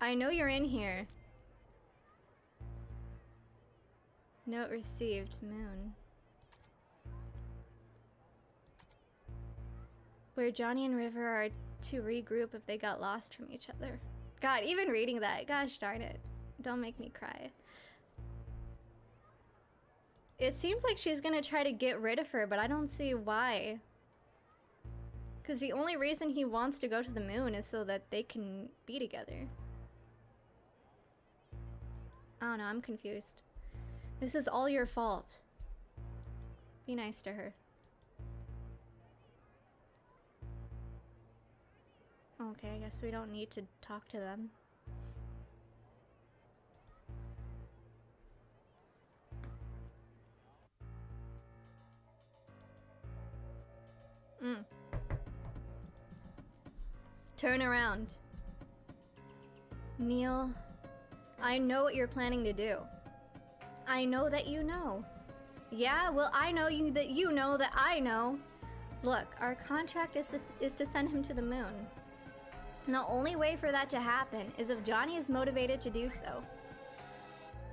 I know you're in here. Note received, Moon. Where Johnny and River are to regroup if they got lost from each other. God, even reading that, gosh darn it. Don't make me cry. It seems like she's gonna try to get rid of her, but I don't see why. Because the only reason he wants to go to the moon is so that they can be together. I don't know, I'm confused. This is all your fault. Be nice to her. Okay, I guess we don't need to talk to them. Turn around. Neil, I know what you're planning to do. I know that you know. Yeah, well, I know that you know that I know. Look, our contract is to send him to the moon. And the only way for that to happen is if Johnny is motivated to do so.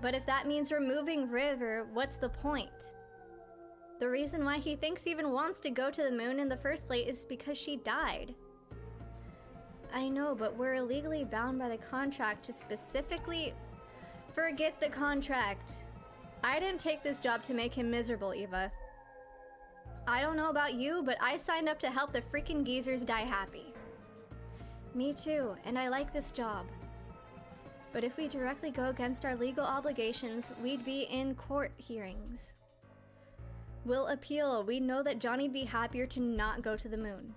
But if that means removing River, what's the point? The reason why he thinks he even wants to go to the moon in the first place is because she died. I know, but we're legally bound by the contract to specifically... Forget the contract. I didn't take this job to make him miserable, Eva. I don't know about you, but I signed up to help the freaking geezers die happy. Me too, and I like this job. But if we directly go against our legal obligations, we'd be in court hearings. We'll appeal. We know that Johnny'd be happier to not go to the moon.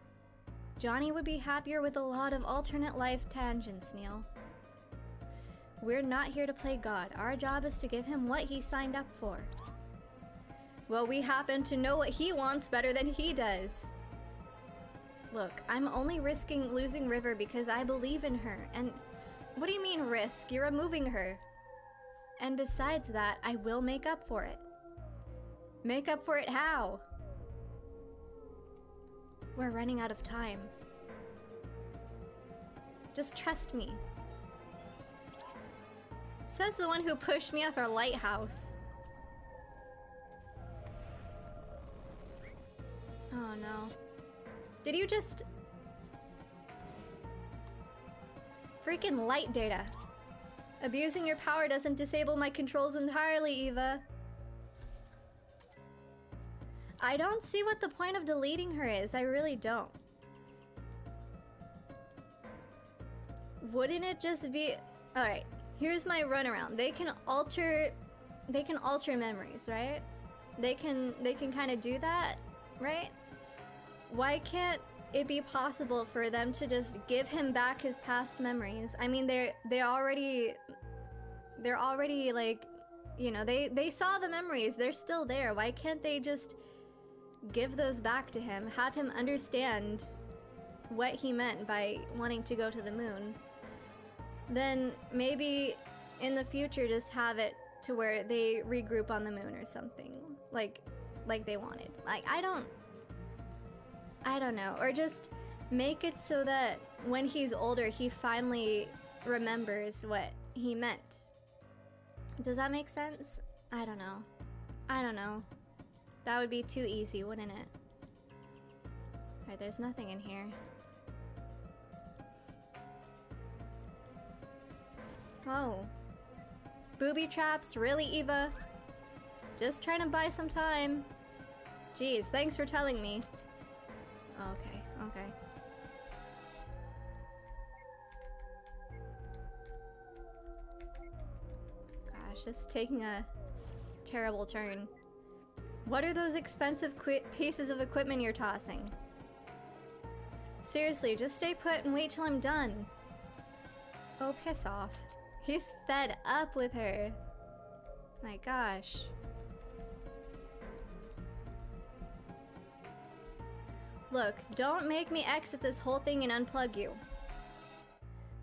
Johnny would be happier with a lot of alternate life tangents, Neil. We're not here to play God. Our job is to give him what he signed up for. Well, we happen to know what he wants better than he does. Look, I'm only risking losing River because I believe in her, and what do you mean risk? You're removing her. And besides that, I will make up for it. Make up for it how? We're running out of time. Just trust me. Says the one who pushed me off our lighthouse. Oh no. Did you just... Freaking light data. Abusing your power doesn't disable my controls entirely, Eva. I don't see what the point of deleting her is. I really don't. Wouldn't it just be... Alright, here's my runaround. They can alter memories, right? They can kind of do that, right? Why can't it be possible for them to just give him back his past memories? I mean, they're already like, you know, they saw the memories. They're still there. Why can't they just give those back to him? Have him understand what he meant by wanting to go to the moon. Then maybe in the future just have it to where they regroup on the moon or something. Like they wanted. Like, I don't know. Or just make it so that when he's older, he finally remembers what he meant. Does that make sense? I don't know. I don't know. That would be too easy, wouldn't it? Alright, there's nothing in here. Whoa. Booby traps? Really, Eva? Just trying to buy some time. Jeez, thanks for telling me. Okay, okay. Gosh, this is taking a terrible turn. What are those expensive pieces of equipment you're tossing? Seriously, just stay put and wait till I'm done. Oh, piss off. He's fed up with her. My gosh. Look, don't make me exit this whole thing and unplug you.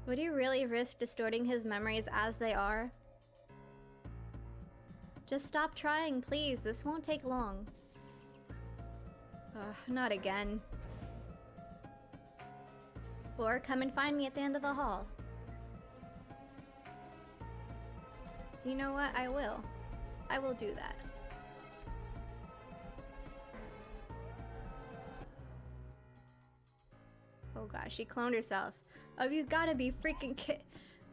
Would you really risk distorting his memories as they are? Just stop trying, please. This won't take long. Ugh, not again. Or come and find me at the end of the hall. You know what? I will. I will do that. Oh gosh, she cloned herself. Oh, you gotta be freaking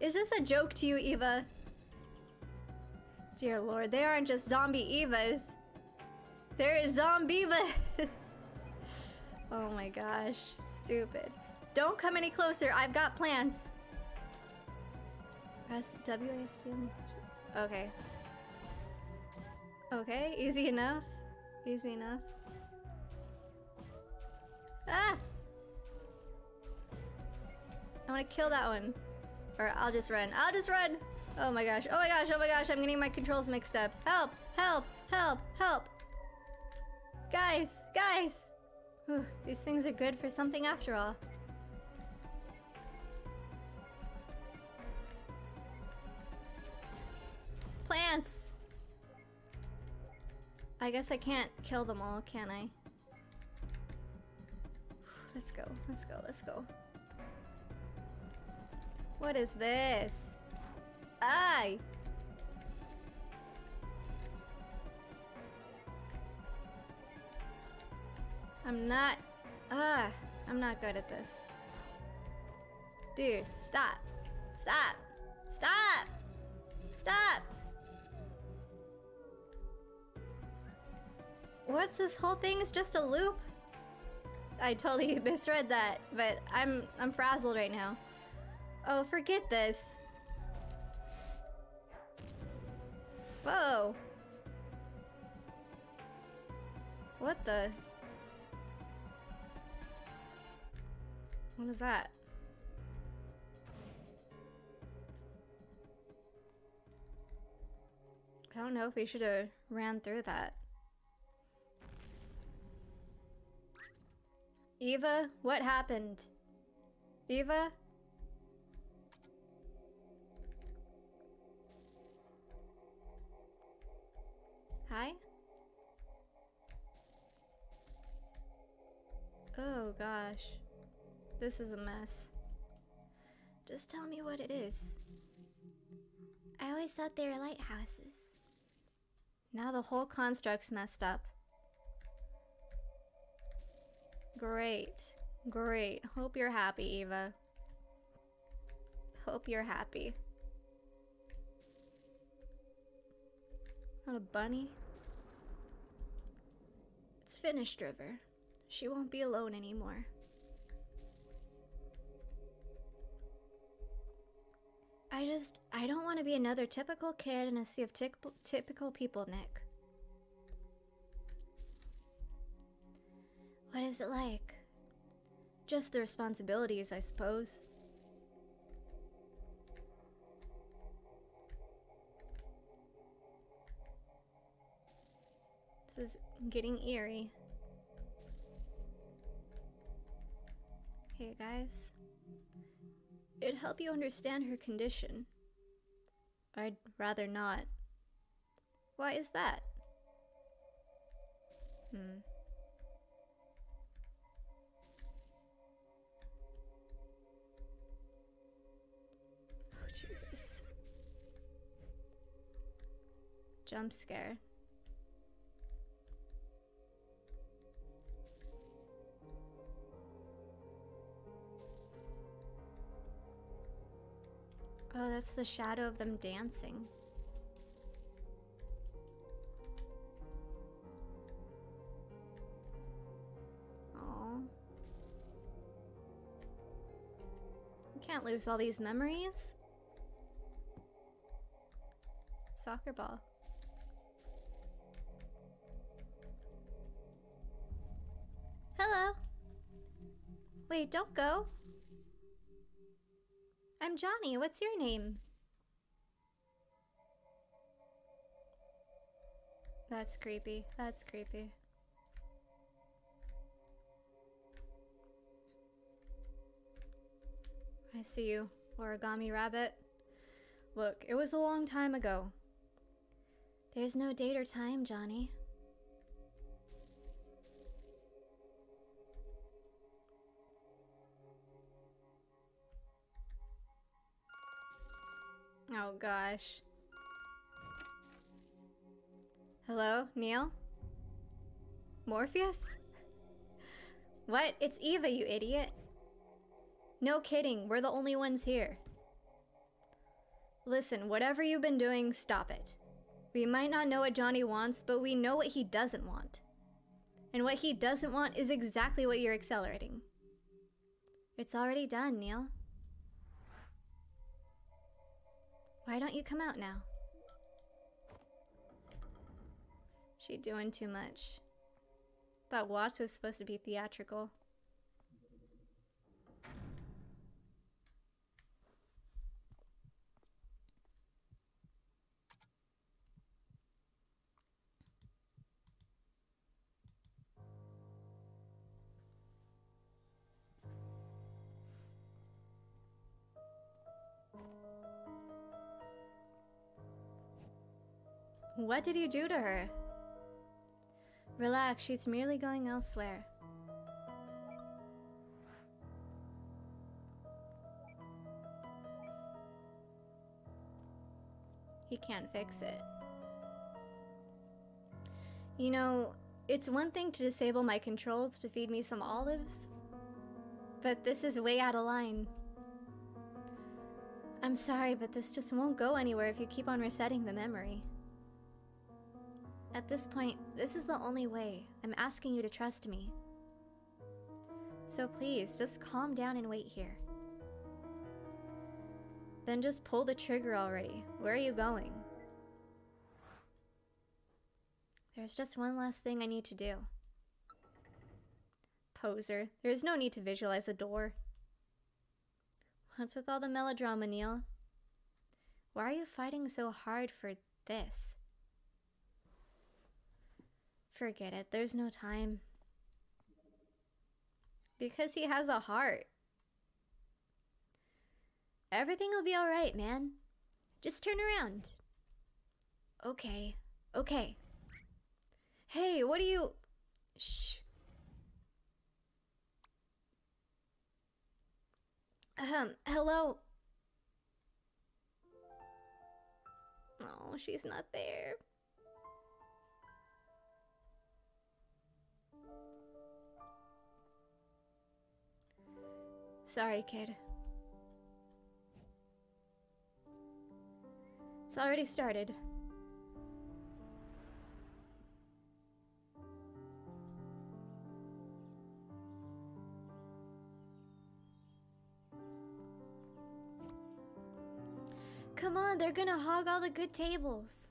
Is this a joke to you, Eva? Dear Lord, they aren't just zombie Evas. They're zombie-Evas. Oh my gosh, stupid. Don't come any closer, I've got plans. Press WASD. Okay. Okay, easy enough. Easy enough. Ah! I want to kill that one. Or I'll just run. I'll just run! Oh my gosh. Oh my gosh. Oh my gosh. I'm getting my controls mixed up. Help! Help! Help! Help! Guys! Guys! Whew, these things are good for something after all. Plants! I guess I can't kill them all, can I? Let's go. Let's go. Let's go. What is this? Aye! I'm not good at this. Dude, stop. Stop. Stop! Stop! What's this whole thing? Is just a loop? I totally misread that, but I'm frazzled right now. Oh, forget this. Whoa. What the? What is that? I don't know if we should have ran through that. Eva, what happened? Eva? Hi? Oh gosh. This is a mess. Just tell me what it is. I always thought they were lighthouses. Now the whole construct's messed up. Great. Great. Hope you're happy, Eva. Hope you're happy. Not a bunny. It's finished, River. She won't be alone anymore. I don't want to be another typical kid in a sea of typical people, Nick. What is it like? Just the responsibilities, I suppose. This is getting eerie. Hey guys. It'd help you understand her condition. I'd rather not. Why is that? Oh, Jesus. Jump scare. Oh, that's the shadow of them dancing. Oh. You can't lose all these memories. Soccer ball. Hello. Wait, don't go. I'm Johnny. What's your name? That's creepy. That's creepy. I see you, origami rabbit. Look, it was a long time ago. There's no date or time, Johnny. Oh gosh. Hello, Neil? Morpheus? What? It's Eva, you idiot. No kidding, we're the only ones here. Listen, whatever you've been doing, stop it. We might not know what Johnny wants, but we know what he doesn't want. And what he doesn't want is exactly what you're accelerating. It's already done, Neil. Why don't you come out now? She doing too much. Thought Watts was supposed to be theatrical. What did you do to her? Relax, she's merely going elsewhere. He can't fix it. You know, it's one thing to disable my controls to feed me some olives, but this is way out of line. I'm sorry, but this just won't go anywhere if you keep on resetting the memory. At this point, this is the only way. I'm asking you to trust me. So please, just calm down and wait here. Then just pull the trigger already. Where are you going? There's just one last thing I need to do. Poser. There's no need to visualize a door. What's with all the melodrama, Neil? Why are you fighting so hard for this? Forget it, there's no time. Because he has a heart. Everything will be alright, man. Just turn around. Okay, okay. Hey, what are you... Shh. Hello? Oh, she's not there. Sorry, kid. It's already started. Come on, they're gonna hog all the good tables.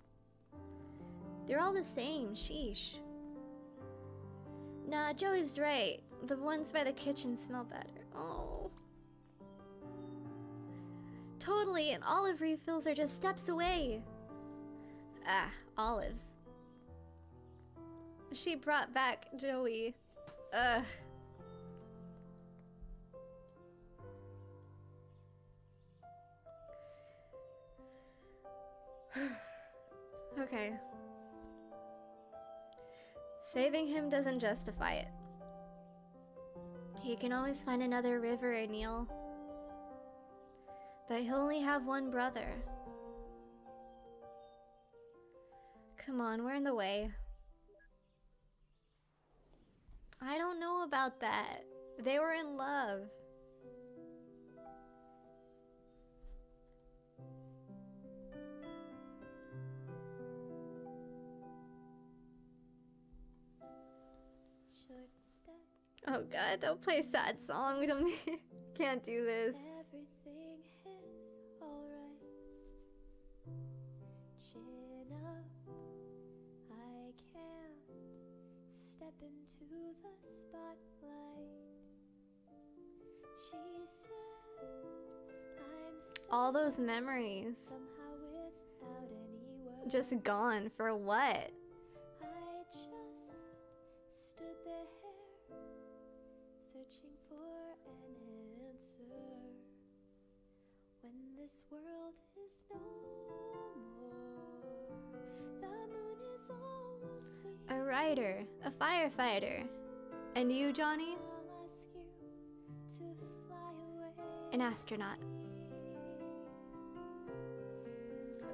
They're all the same, sheesh. Nah, Joey's right. The ones by the kitchen smell better. Oh. Totally, and olive refills are just steps away. Ah, olives. She brought back Joey. Ugh. Okay. Saving him doesn't justify it. He can always find another river, Neil. But he'll only have one brother. Come on, we're in the way. I don't know about that. They were in love. Oh god, don't play a sad song to me. Can't do this. Everything is alright. Chin up. I can't step into the spotlight. She said I'm All those memories. somehow without any words. Just gone for what? I just stood there, searching for an answer. When this world is no more, the moon is all we'll see. A writer, a firefighter. And you, Johnny? I'll ask you to fly away. An astronaut.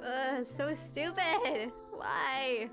Ugh, so stupid. Why?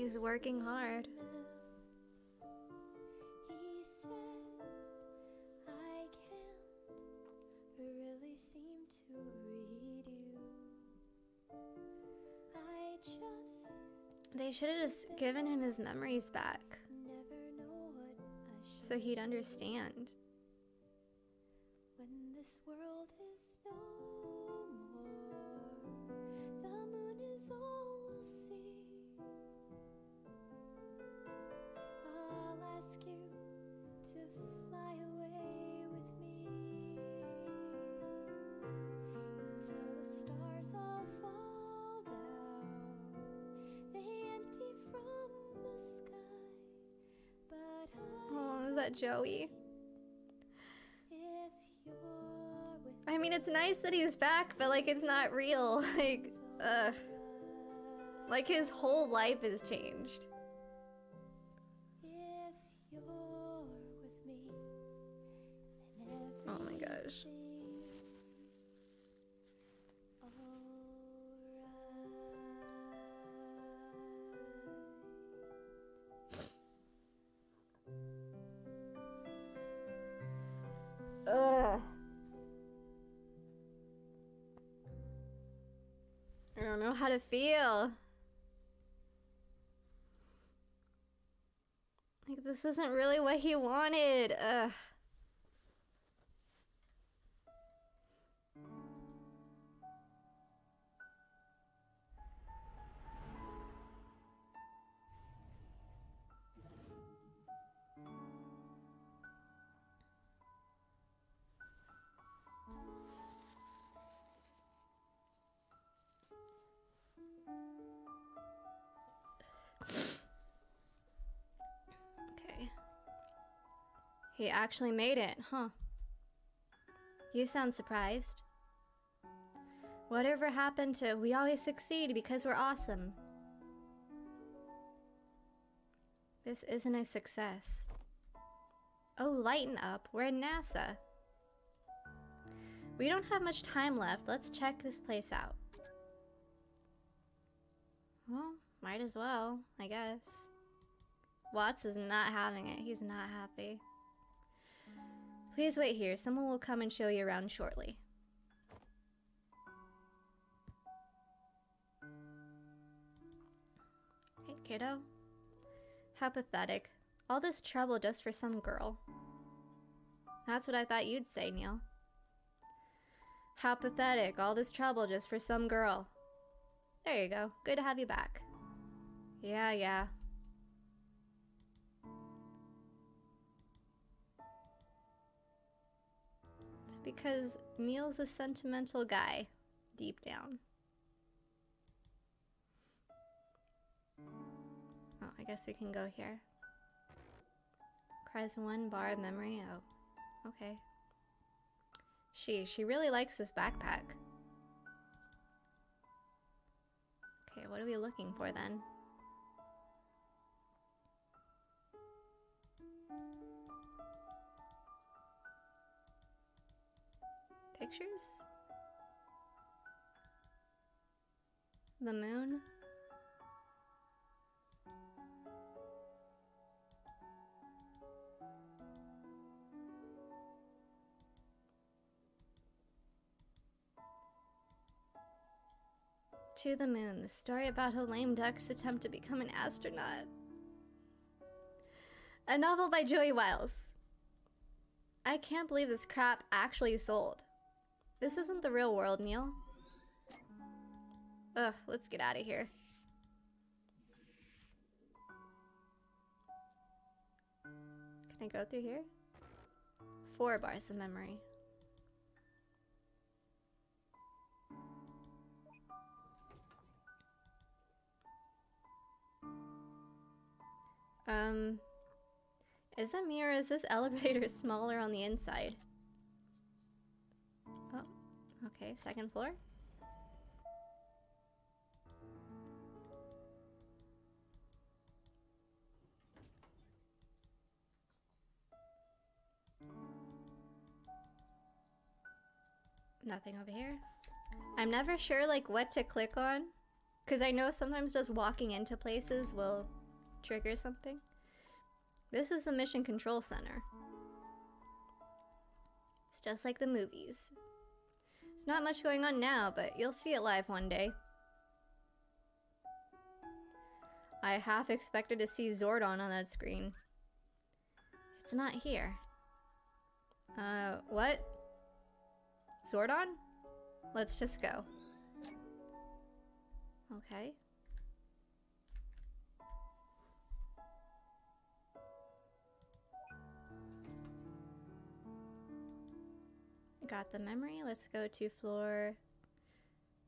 He's working hard. He said, I can't really seem to read you. I just They should have just given him his memories back never know what I should so he'd understand. when this world is no more. The moon is all we'll see. I'll ask you to fly away with me until the stars all fall down. They empty from the sky, but Oh, is that Joey? if you're with I mean, it's nice that he's back, but like, it's not real. Like, ugh. Like, his whole life has changed. if you're with me, then Oh my gosh. Ugh. I don't know how to feel. Like, this isn't really what he wanted. Ugh. Okay. He actually made it, huh? You sound surprised. Whatever happened to we always succeed because we're awesome? This isn't a success. Oh, lighten up. We're in NASA. We don't have much time left. Let's check this place out. Well, might as well, I guess. Watts is not having it. He's not happy. Please wait here. Someone will come and show you around shortly. Hey, kiddo. How pathetic. All this trouble just for some girl. That's what I thought you'd say, Neil. How pathetic. All this trouble just for some girl. There you go. Good to have you back. Yeah. It's because Neil's a sentimental guy, deep down. Oh, I guess we can go here. Cries 1 bar of memory. Oh, okay. She really likes this backpack. Okay, what are we looking for then? Pictures? The moon? To the Moon, the story about a lame duck's attempt to become an astronaut. A novel by Joey Wiles. I can't believe this crap actually sold. This isn't the real world, Neil. Ugh, let's get out of here. Can I go through here? 4 bars of memory. Is it me or is this elevator smaller on the inside? Oh, okay, 2nd floor. Nothing over here. I'm never sure like what to click on Because I know sometimes just walking into places will trigger something. This is the Mission Control Center. It's just like the movies. There's not much going on now, but you'll see it live one day. I half expected to see Zordon on that screen. It's not here. What? Zordon? Let's just go. Okay. Got the memory. Let's go to floor.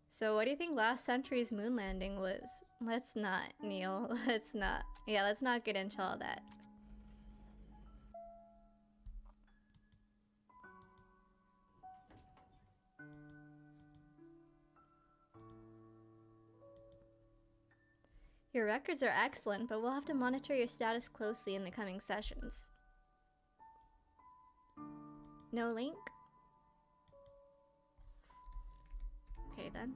So what do you think last century's moon landing was? Let's not, Neil. Let's not. Yeah, let's not get into all that. Your records are excellent, but we'll have to monitor your status closely in the coming sessions. No link? Okay then.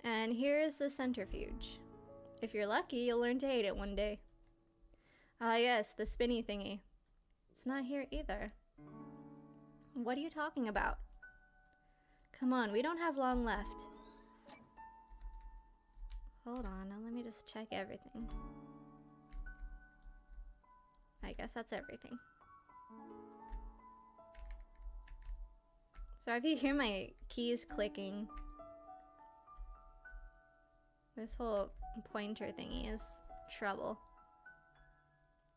And here's the centrifuge. If you're lucky, you'll learn to hate it one day. Ah yes, the spinny thingy. It's not here either. What are you talking about? Come on, we don't have long left. Hold on, now let me just check everything. I guess that's everything. So if you hear my keys clicking, this whole pointer thingy is trouble.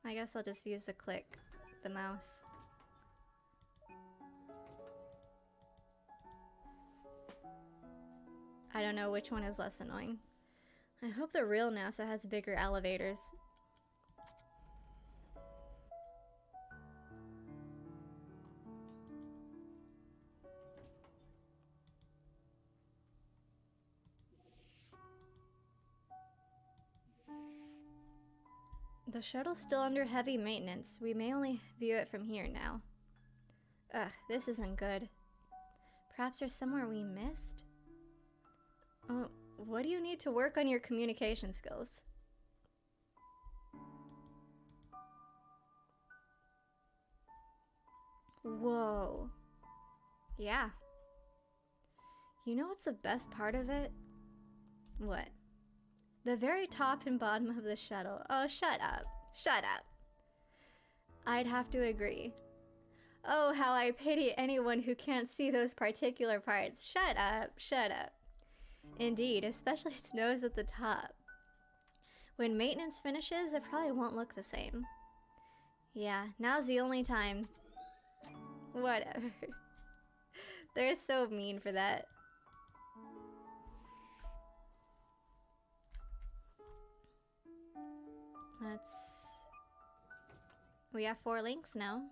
I guess I'll just use the mouse. I don't know which one is less annoying. I hope the real NASA has bigger elevators. The shuttle's still under heavy maintenance. We may only view it from here now. Ugh, this isn't good. Perhaps there's somewhere we missed? Oh, what do you need to work on your communication skills? Whoa. Yeah. You know what's the best part of it? What? The very top and bottom of the shuttle. Oh, shut up. Shut up. I'd have to agree. Oh, how I pity anyone who can't see those particular parts. Shut up. Shut up. Indeed, especially its nose at the top. When maintenance finishes, it probably won't look the same. Yeah, now's the only time. Whatever. They're so mean for that. We have 4 links now.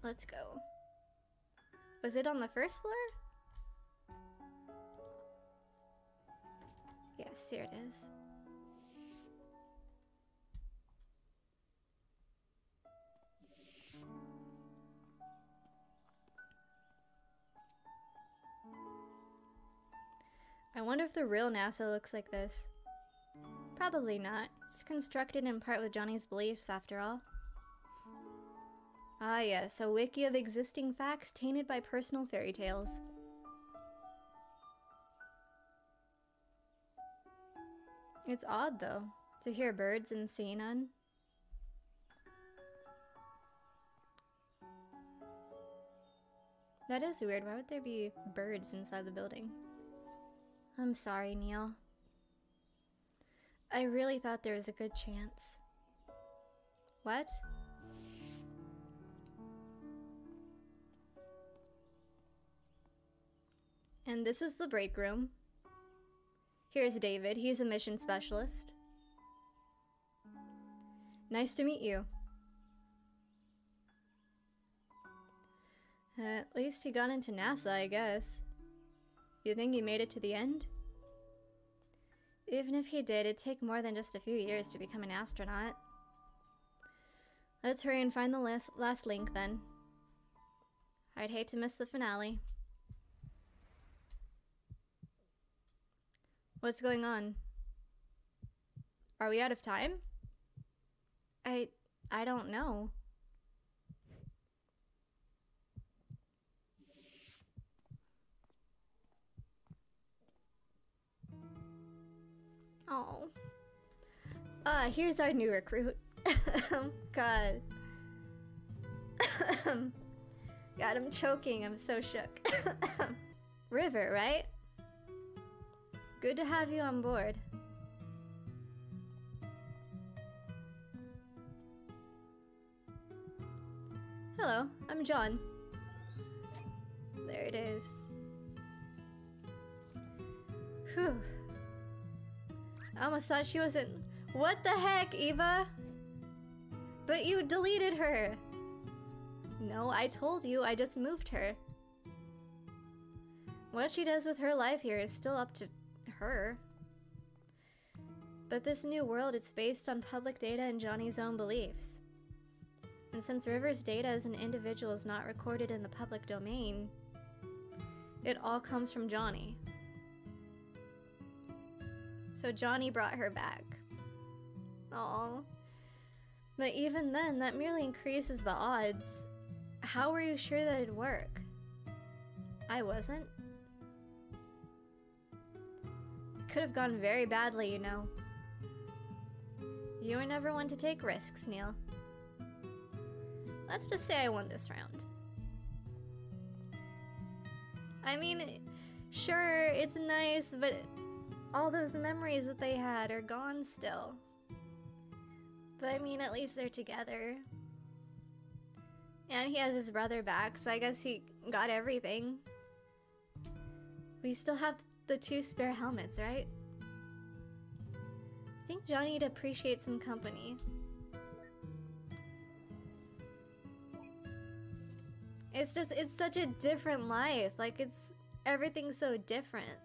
Let's go. Was it on the first floor? Yes, here it is. I wonder if the real NASA looks like this. Probably not. It's constructed in part with Johnny's beliefs, after all. Ah yes, a wiki of existing facts tainted by personal fairy tales. It's odd, though, to hear birds and see none. That is weird. Why would there be birds inside the building? I'm sorry, Neil. I really thought there was a good chance. What? And this is the break room. Here's David. He's a mission specialist. Nice to meet you. At least he got into NASA, I guess. You think he made it to the end? Even if he did, it'd take more than just a few years to become an astronaut. Let's hurry and find the last link then. I'd hate to miss the finale. What's going on? Are we out of time? I don't know. Oh. Here's our new recruit. God. God, I'm choking. I'm so shook. River, right? Good to have you on board. Hello, I'm John. There it is. Whew. I almost thought she wasn't. What the heck, Eva? But you deleted her. No, I told you, I just moved her. What she does with her life here is still up to her. But this new world, it's based on public data and Johnny's own beliefs. And since River's data as an individual is not recorded in the public domain, it all comes from Johnny. So Johnny brought her back. Aww. But even then, that merely increases the odds. How were you sure that it'd work? I wasn't. It could have gone very badly, you know. You were never one to take risks, Neil. Let's just say I won this round. I mean, sure, it's nice, but all those memories that they had are gone still. But I mean, at least they're together. And he has his brother back, so I guess he got everything. We still have the 2 spare helmets, right? I think Johnny'd appreciate some company. It's such a different life. Like, everything's so different.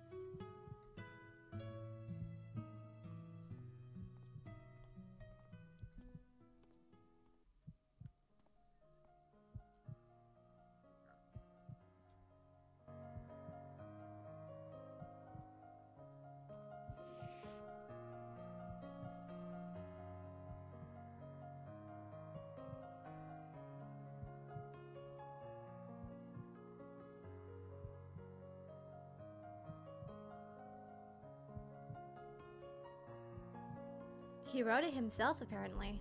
He wrote it himself, apparently.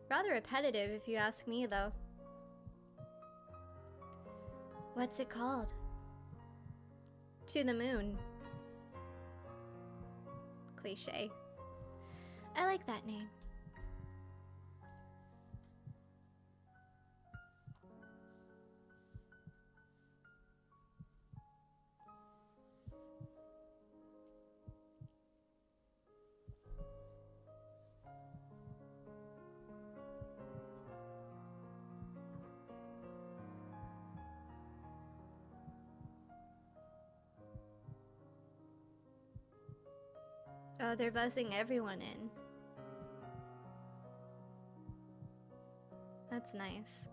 Rather repetitive, if you ask me, though. What's it called? To the Moon. Cliche. I like that name. Oh, they're buzzing everyone in. That's nice.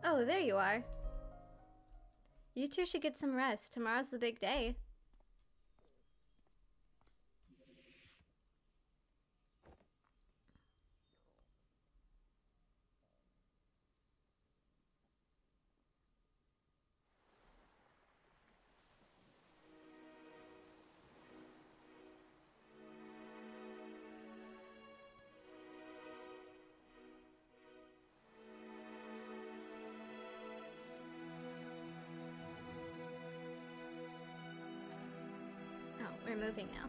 Oh, there you are. You two should get some rest. Tomorrow's the big day. We're moving now.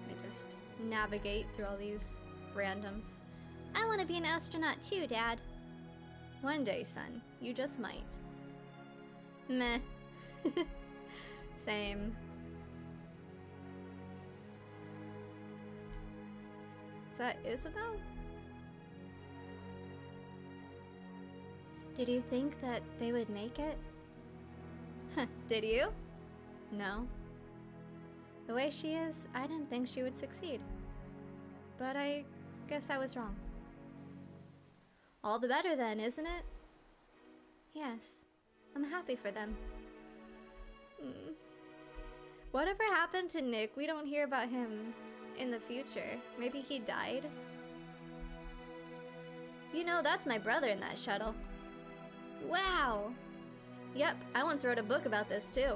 Let me just navigate through all these randoms. I want to be an astronaut too, Dad. One day, son. You just might. Meh. Same. Is that Isabel? Did you think that they would make it? Did you? No. The way she is, I didn't think she would succeed. But I guess I was wrong. All the better then, isn't it? Yes. I'm happy for them. Whatever happened to Nick? We don't hear about him in the future. Maybe he died? You know, that's my brother in that shuttle. Wow! Yep, I once wrote a book about this too.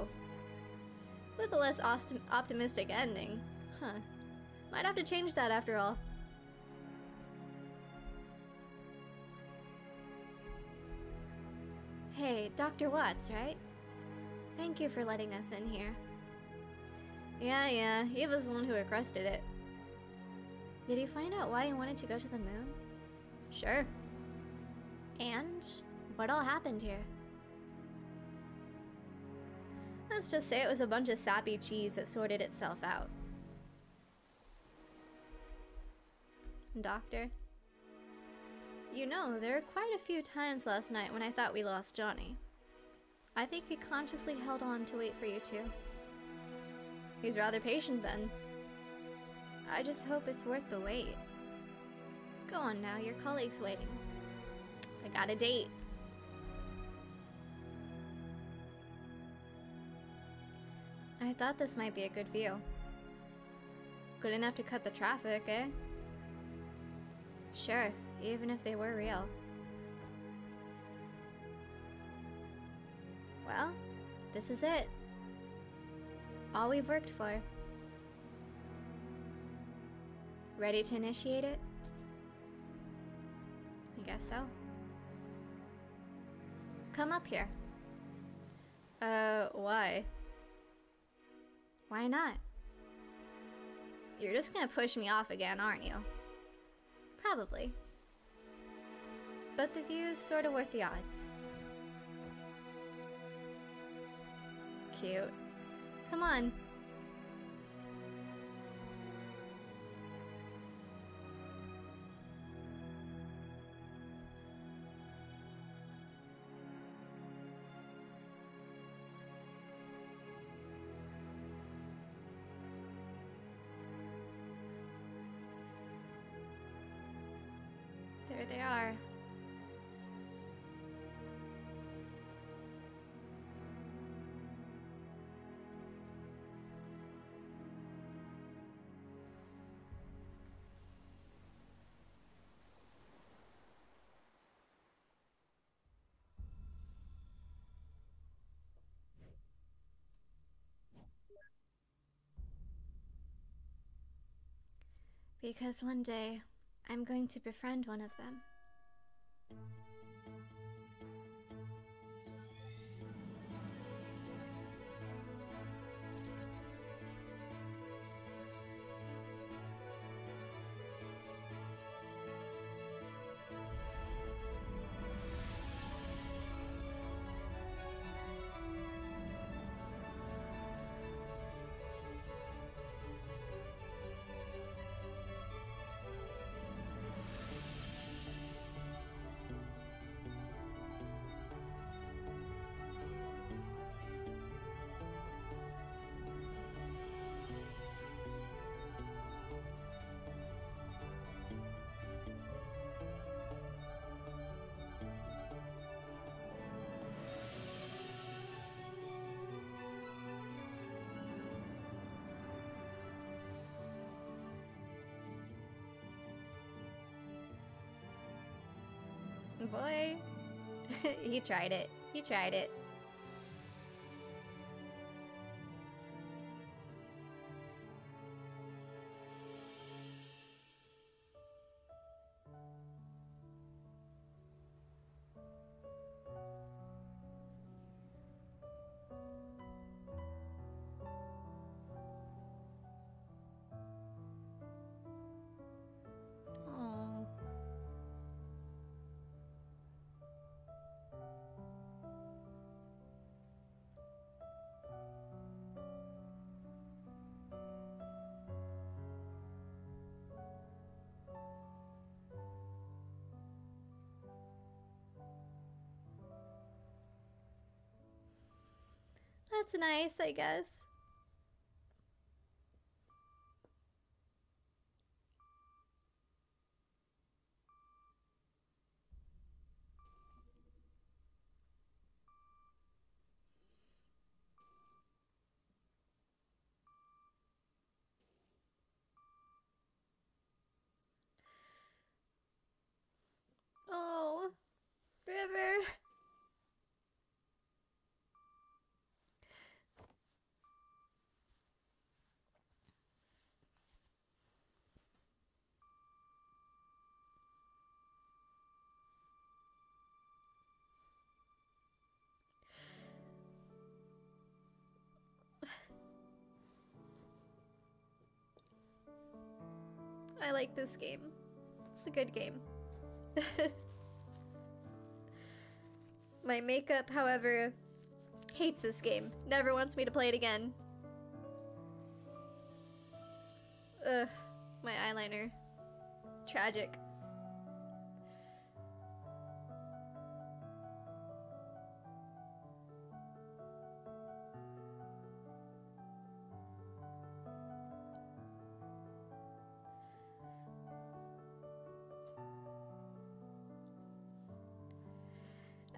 With a less optimistic ending. Huh. Might have to change that after all. Hey, Dr. Watts, right? Thank you for letting us in here. Yeah, he was the one who requested it. Did you find out why you wanted to go to the moon? Sure. And what all happened here? Let's just say it was a bunch of sappy cheese that sorted itself out. Doctor? You know, there were quite a few times last night when I thought we lost Johnny. I think he consciously held on to wait for you two. He's rather patient then. I just hope it's worth the wait. Go on now, your colleague's waiting. I got a date. I thought this might be a good view. Good enough to cut the traffic, eh? Sure, even if they were real. Well, this is it. All we've worked for. Ready to initiate it? I guess so. Come up here. Why? Why not? You're just gonna push me off again, aren't you? Probably. But the view's sort of worth the odds. Cute. Come on. There they are. Because one day, I'm going to befriend one of them. Boy, he tried it. He tried it. Oh. That's nice, I guess. Oh, River. I like this game. It's a good game. My makeup, however, hates this game. Never wants me to play it again. Ugh, my eyeliner. Tragic.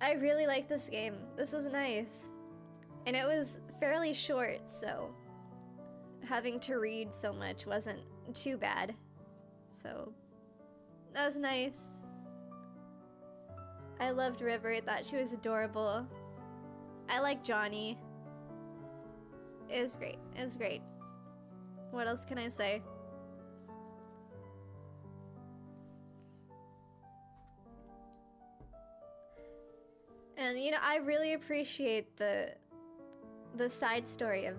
I really like this game. This was nice. And it was fairly short, so having to read so much wasn't too bad. So that was nice. I loved River. I thought she was adorable. I like Johnny. It was great. It was great. What else can I say? And you know, I really appreciate the side story of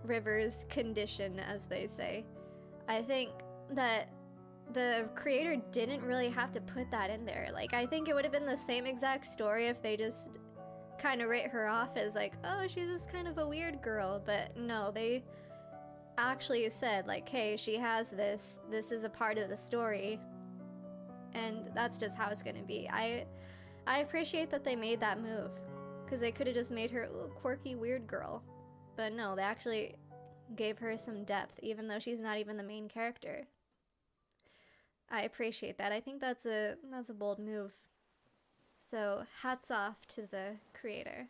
River's condition, as they say. I think that the creator didn't really have to put that in there. Like, I think it would have been the same exact story if they just kind of write her off as like, oh, she's just kind of a weird girl. But no, they actually said like, hey, she has this is a part of the story, and that's just how it's gonna be. I appreciate that they made that move, because they could have just made her a quirky weird girl. But no, they actually gave her some depth, even though she's not even the main character. I appreciate that. I think that's a bold move. So hats off to the creator.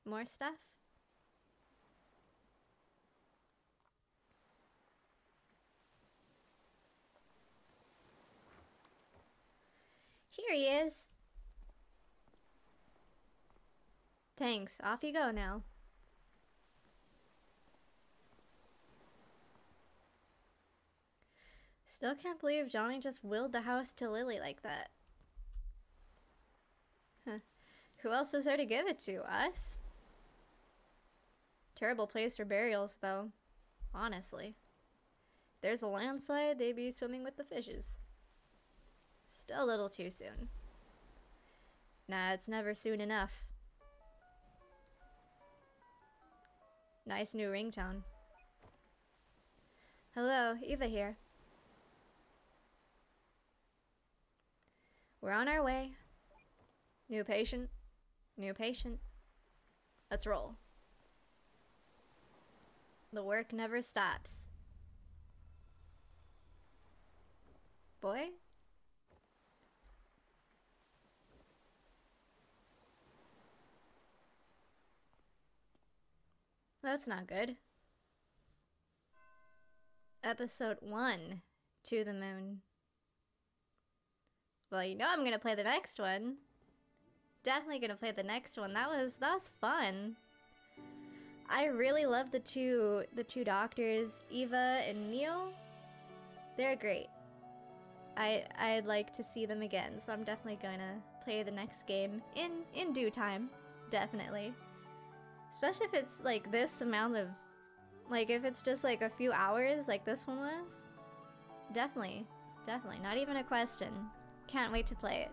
More stuff? Here he is. Thanks. Off you go now. Still can't believe Johnny just willed the house to Lily like that. Huh. Who else was there to give it to? Us? Terrible place for burials, though. Honestly. If there's a landslide, they'd be swimming with the fishes. Still a little too soon. Nah, it's never soon enough. Nice new ringtone. Hello, Eva here. We're on our way. New patient. New patient. Let's roll. The work never stops. Boy? That's not good. Episode 1, To the Moon. Well, you know I'm gonna play the next one. Definitely gonna play the next one. That was fun. I really love the two doctors, Eva and Neil. They're great. I'd like to see them again, so I'm definitely gonna play the next game in due time. Definitely. Especially if it's like this amount of, like if it's just like a few hours like this one was. Definitely. Not even a question. Can't wait to play it.